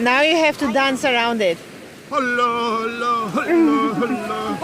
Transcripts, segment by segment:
Now you have to dance around it. Hello, hello, hello, hello.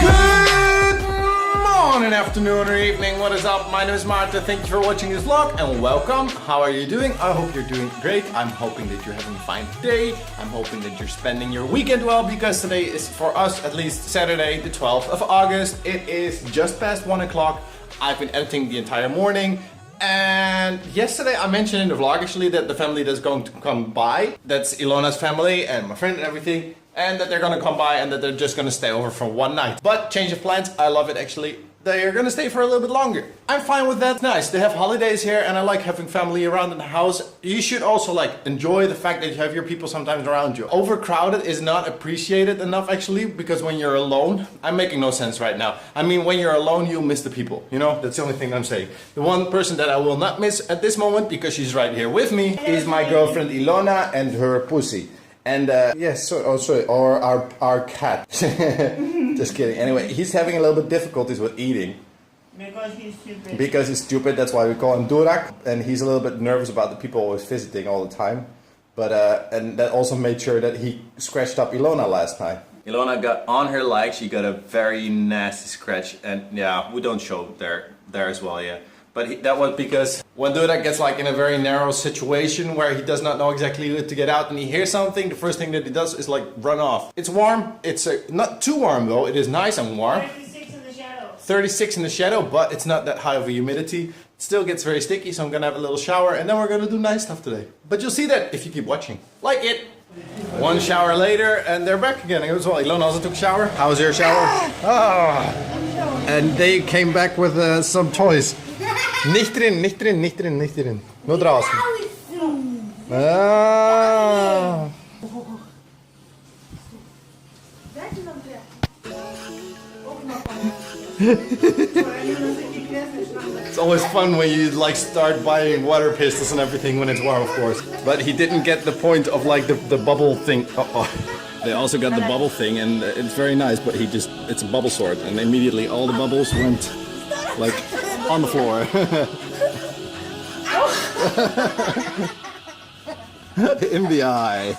Good morning, afternoon, or evening. What is up? My name is Maarten. Thank you for watching this vlog and welcome. How are you doing? I hope you're doing great. I'm hoping that you're having a fine day. I'm hoping that you're spending your weekend well, because today is, for us at least, Saturday the 12th of August. It is just past 1 o'clock. I've been editing the entire morning. And yesterday I mentioned in the vlog actually that the family that's going to come by, that's Ilona's family and my friend and everything, and that they're gonna come by and that they're just gonna stay over for one night. But change of plans, I love it actually. They're gonna stay for a little bit longer. I'm fine with that. It's nice. They have holidays here and I like having family around in the house. You should also like enjoy the fact that you have your people sometimes around you. Overcrowded is not appreciated enough actually, because when you're alone, I'm making no sense right now. I mean, when you're alone, you miss the people, you know? That's the only thing I'm saying. The one person that I will not miss at this moment, because she's right here with me, is my girlfriend Ilona and her pussy. And yes, or our cat. Just kidding. Anyway, he's having a little bit difficulties with eating. Because he's stupid. Because he's stupid, that's why we call him Durak. And he's a little bit nervous about the people always visiting all the time. But and that also made sure that he scratched up Ilona last night. Ilona got on her leg, she got a very nasty scratch. And yeah, we don't show there as well, yeah. But that was because when Durak gets like in a very narrow situation where he does not know exactly where to get out and he hears something, the first thing that he does is like run off. It's warm. It's not too warm though. It is nice and warm. 36 in the shadow. 36 in the shadow, but it's not that high of a humidity. It still gets very sticky, so I'm gonna have a little shower and then we're gonna do nice stuff today. But you'll see that if you keep watching. Like it. One shower later and they're back again. It was well. Ilona also took a shower. How was your shower? Oh. And they came back with some toys. Nicht drin, nicht drin, nicht drin, nicht drin. Nur draußen. Ah. It's always fun when you like start buying water pistols and everything when it's warm, of course. But he didn't get the point of like the bubble thing. They also got the bubble thing and it's very nice, but it's a bubble sword and immediately all the bubbles went like on the floor. In the eye.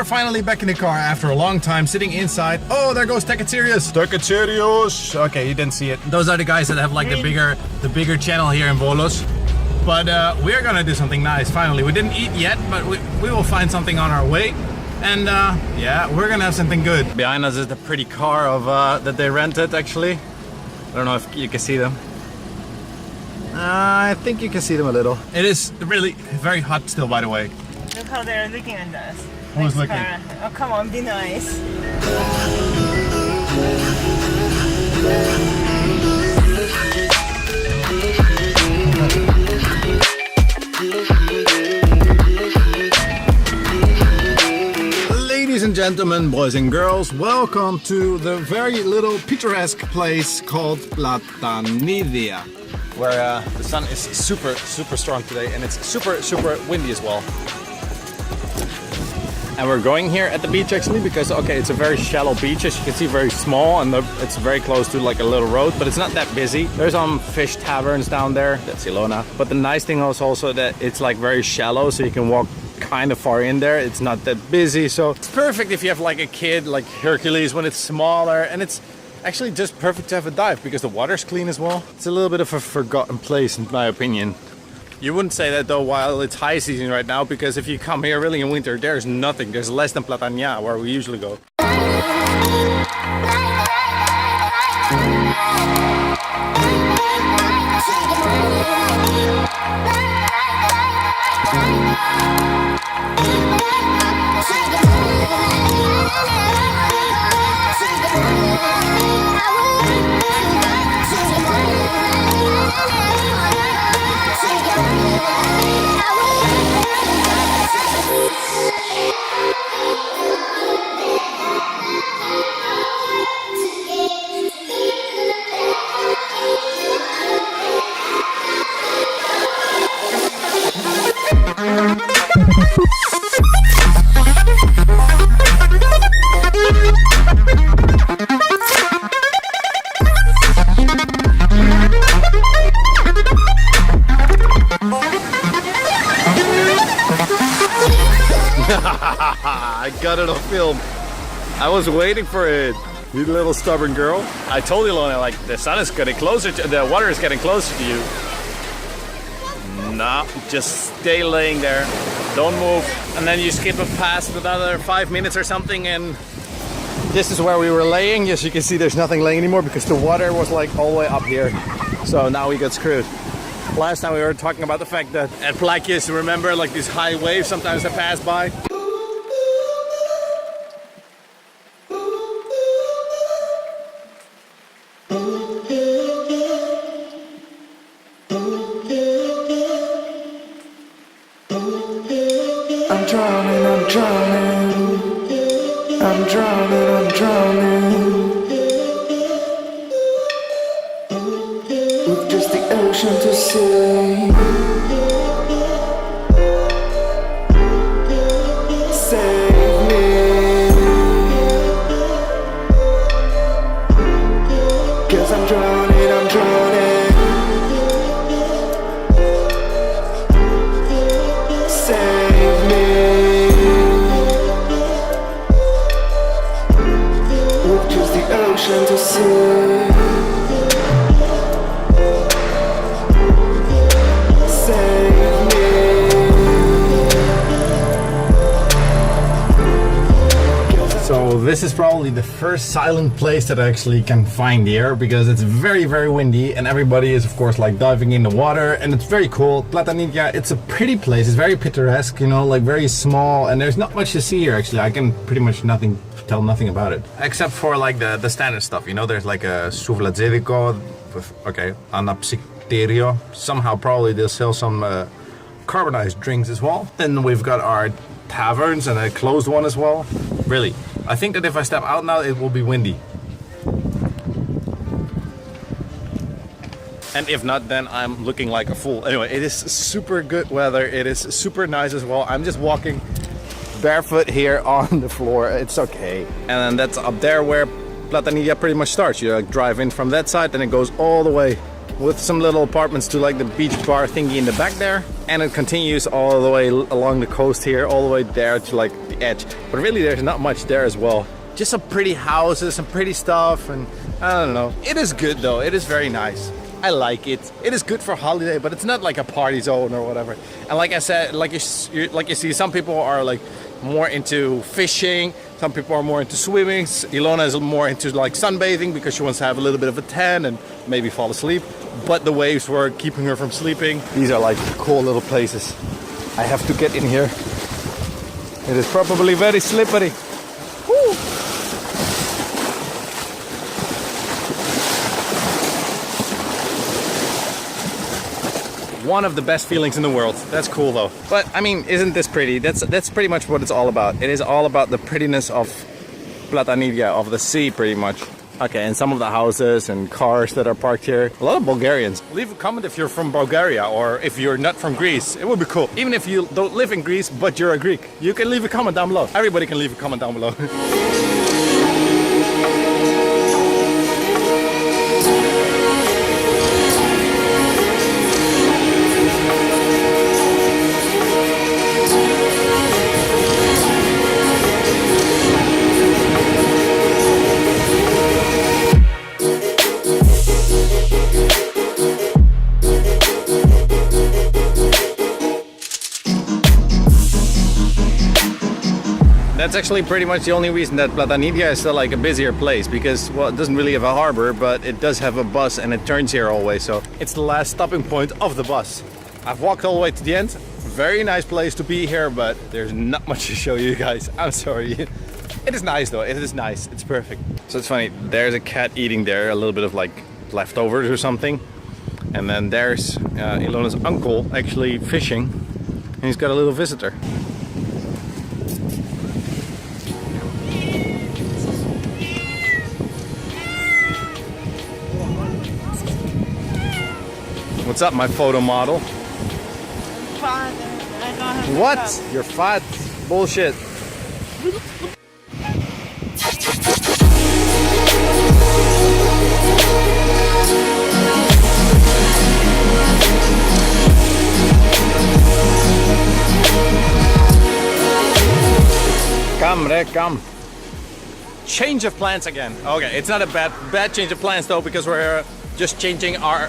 Finally back in the car after a long time sitting inside. Oh, there goes Tekatirius. Tekatirius. Okay, you didn't see it. Those are the guys that have like the bigger channel here in Volos. But we're gonna do something nice finally. We didn't eat yet, but we will find something on our way. And yeah, we're gonna have something good. Behind us is the pretty car of that they rented actually. I don't know if you can see them. I think you can see them a little. It is really very hot still, by the way. Look how they're looking at us. Who's looking? Oh, come on, be nice. Ladies and gentlemen, boys and girls, welcome to the very little picturesque place called Platanidia, where the sun is super strong today and it's super windy as well. And we're going here at the beach actually because, okay, it's a very shallow beach, as you can see, very small, and it's very close to like a little road, but it's not that busy. There's some fish taverns down there, that's Ilona. But the nice thing is also that it's like very shallow, so you can walk kind of far in there. It's not that busy, so it's perfect if you have like a kid, like Hercules, when it's smaller, and it's actually just perfect to have a dive because the water's clean as well. It's a little bit of a forgotten place in my opinion. You wouldn't say that though while it's high season right now, because if you come here really in winter, there's nothing. There's less than Platanidia where we usually go. I was waiting for it. You little stubborn girl. I told Ilona, like, the sun is getting closer to, the water is getting closer to you. No, just stay laying there. Don't move. And then you skip past another 5 minutes or something, and this is where we were laying. As you can see, there's nothing laying anymore because the water was like all the way up here. So now we got screwed. Last time we were talking about the fact that at Plakjes, remember, like these high waves sometimes that pass by. I'm drowning, I'm drowning. I'm drowning, I'm drowning. With just the ocean to see. Save me. 'Cause I'm drowning, I'm drowning. Save me. With just the ocean to see. So this is probably the first silent place that I actually can find here, because it's very, very windy and everybody is of course like diving in the water, and it's very cool. Platanidia, it's a pretty place. It's very picturesque, you know, like very small, and there's not much to see here actually. I can pretty much tell nothing about it. Except for like the standard stuff, you know, there's like a socializing with, okay, anapsicterio. Somehow probably they'll sell some carbonized drinks as well. Then we've got our taverns and a closed one as well. Really, I think that if I step out now, it will be windy. And if not, then I'm looking like a fool. Anyway, it is super good weather. It is super nice as well. I'm just walking barefoot here on the floor. It's okay. And then that's up there where Platanidia pretty much starts. You like drive in from that side, and it goes all the way with some little apartments to like the beach bar thingy in the back there, and it continues all the way along the coast here, all the way there to like the edge. But really there's not much there as well. Just some pretty houses, some pretty stuff, and I don't know. It is good though. It is very nice. I like it. It is good for holiday, but it's not like a party zone or whatever. And like I said, like you see, some people are like more into fishing. Some people are more into swimming. Ilona is more into like sunbathing because she wants to have a little bit of a tan and maybe fall asleep. But the waves were keeping her from sleeping. These are like cool little places. I have to get in here. It is probably very slippery. Woo. One of the best feelings in the world. That's cool though. But I mean, isn't this pretty? That's pretty much what it's all about. It is all about the prettiness of Platanidia, of the sea pretty much. Okay, and some of the houses and cars that are parked here. A lot of Bulgarians. Leave a comment if you're from Bulgaria or if you're not from Greece. It would be cool. Even if you don't live in Greece, but you're a Greek. You can leave a comment down below. Everybody can leave a comment down below. That's actually pretty much the only reason that Platanidia is still like a busier place, because, well, it doesn't really have a harbor, but it does have a bus and it turns here always, so it's the last stopping point of the bus. I've walked all the way to the end. Very nice place to be here, but there's not much to show you guys. I'm sorry. It is nice though, it is nice, it's perfect. So it's funny, there's a cat eating there, a little bit of like leftovers or something. And then there's Ilona's uncle actually fishing, and he's got a little visitor. What's up, my photo model? Father, I don't have What? makeup. You're fat. Bullshit. Come, Rek, come. change of plans again. Okay, it's not a bad change of plans though, because we're just changing our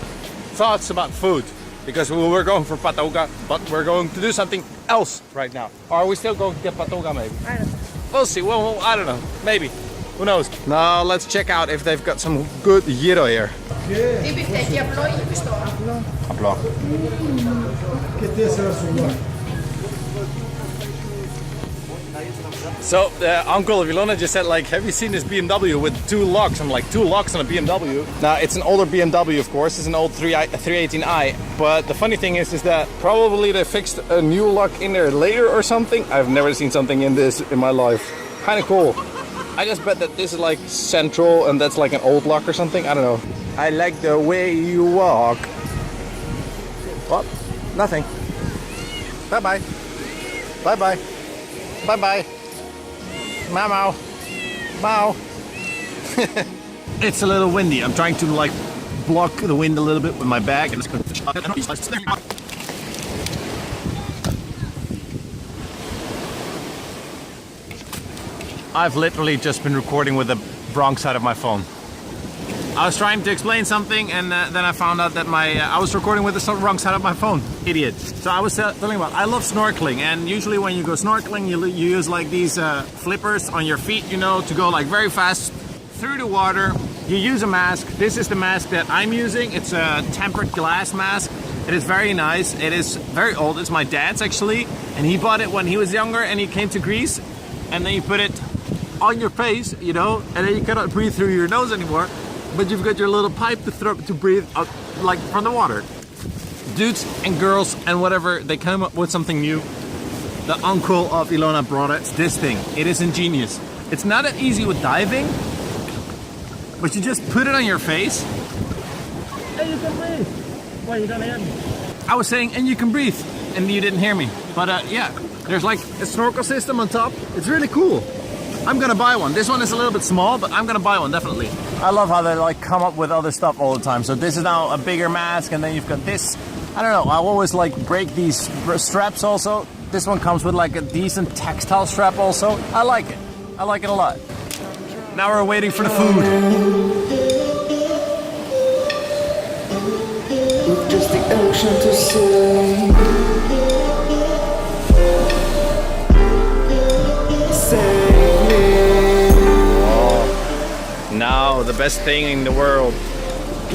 thoughts about food. Because we were going for patoga, but we're going to do something else right now. Or are we still going to get patoga maybe? I don't know. We'll see. Well, I don't know. Maybe. Who knows? Now let's check out if they've got some good gyro here. Pita Bifteki Applaus. So Uncle of Ilona just said, like, have you seen this BMW with 2 locks? I'm like, 2 locks on a BMW? Now it's an older BMW, of course. It's an old 318i. But the funny thing is that probably they fixed a new lock in there later or something. I've never seen something in this in my life. Kind of cool. I just bet that this is like central and that's like an old lock or something. I don't know. I like the way you walk. What? Nothing. Bye-bye. Bye-bye. Bye-bye. Mau. Mau. It's a little windy. I'm trying to like block the wind a little bit with my bag. I've literally just been recording with the wrong side of my phone. I was trying to explain something and then I found out that I was recording with the wrong side of my phone. Idiot. So I was telling about, I love snorkeling, and usually when you go snorkeling you use like these flippers on your feet, you know, to go like very fast through the water. You use a mask. This is the mask that I'm using. It's a tempered glass mask. It is very nice. It is very old. It's my dad's actually, and he bought it when he was younger and he came to Greece, and then you put it on your face, you know, and then you cannot breathe through your nose anymore. But you've got your little pipe to breathe out, like from the water. Dudes and girls and whatever, they came up with something new. The uncle of Ilona brought us this thing. It is ingenious. It's not that easy with diving, but you just put it on your face. And you can breathe. Why you don't hear me? I was saying, and you can breathe, and you didn't hear me. But yeah, there's like a snorkel system on top. It's really cool. I'm gonna buy one. This one is a little bit small, but I'm gonna buy one, definitely. I love how they like come up with other stuff all the time. So this is now a bigger mask, and then you've got this. I don't know, I always like break these straps also. This one comes with like a decent textile strap also. I like it. I like it a lot. Now we're waiting for the food. With just the ocean to see. Now the best thing in the world,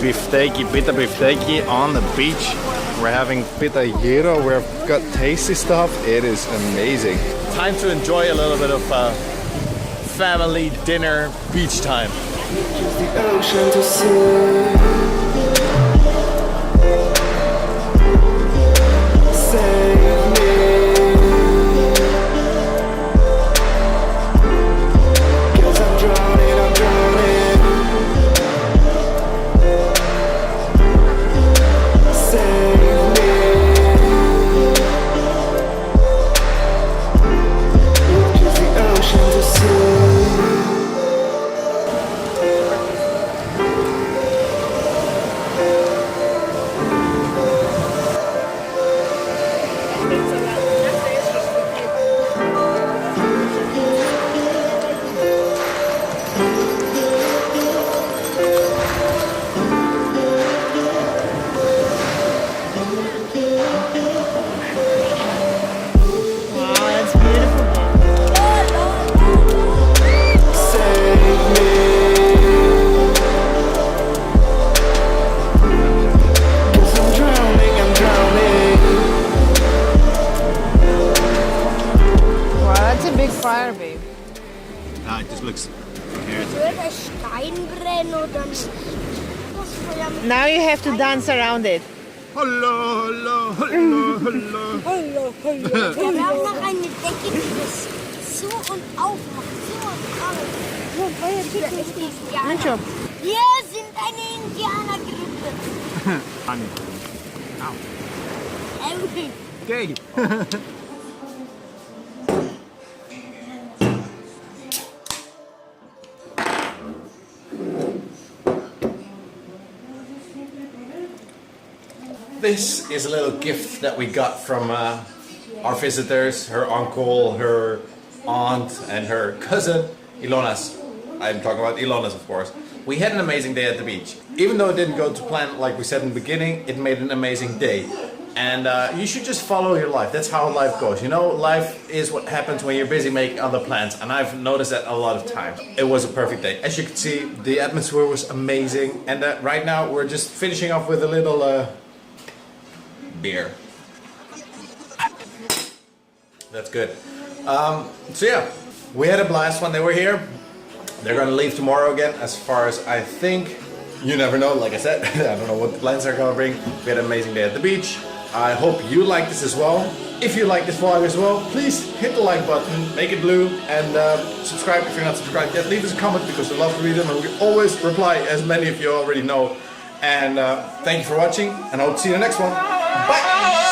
Bifteki, Pita Bifteki on the beach. We're having pita gyro, we've got tasty stuff. It is amazing. Time to enjoy a little bit of family dinner, beach time. Just the ocean to see. Save me. 'Cause I'm drowning, I'm drowning. Save me. Just the ocean to see. Fire, babe. It just looks Now you have to dance around it. hello, hello, hello, hello. Hallo, hallo. Wir haben noch eine Decke, die das zu und aufmacht. Zu und auf. Nичего. Wir sind eine Indianergruppe. Okay. This is a little gift that we got from our visitors, her uncle, her aunt, and her cousin, Ilona's I'm talking about Ilona's, of course. We had an amazing day at the beach. Even though it didn't go to plan like we said in the beginning, it made an amazing day. And you should just follow your life. That's how life goes. You know, life is what happens when you're busy making other plans. And I've noticed that a lot of times. It was a perfect day. As you can see, the atmosphere was amazing. And right now we're just finishing off with a little beer. That's good. So yeah, we had a blast when they were here. They're gonna leave tomorrow again, as far as I think. You never know, like I said. I don't know what the plans are gonna bring. We had an amazing day at the beach. I hope you like this as well. If you like this vlog as well, please hit the like button, make it blue, and subscribe if you're not subscribed yet. Leave us a comment because we love to read them and we always reply, as many of you already know. And thank you for watching, and I hope to see you in the next one. Bye!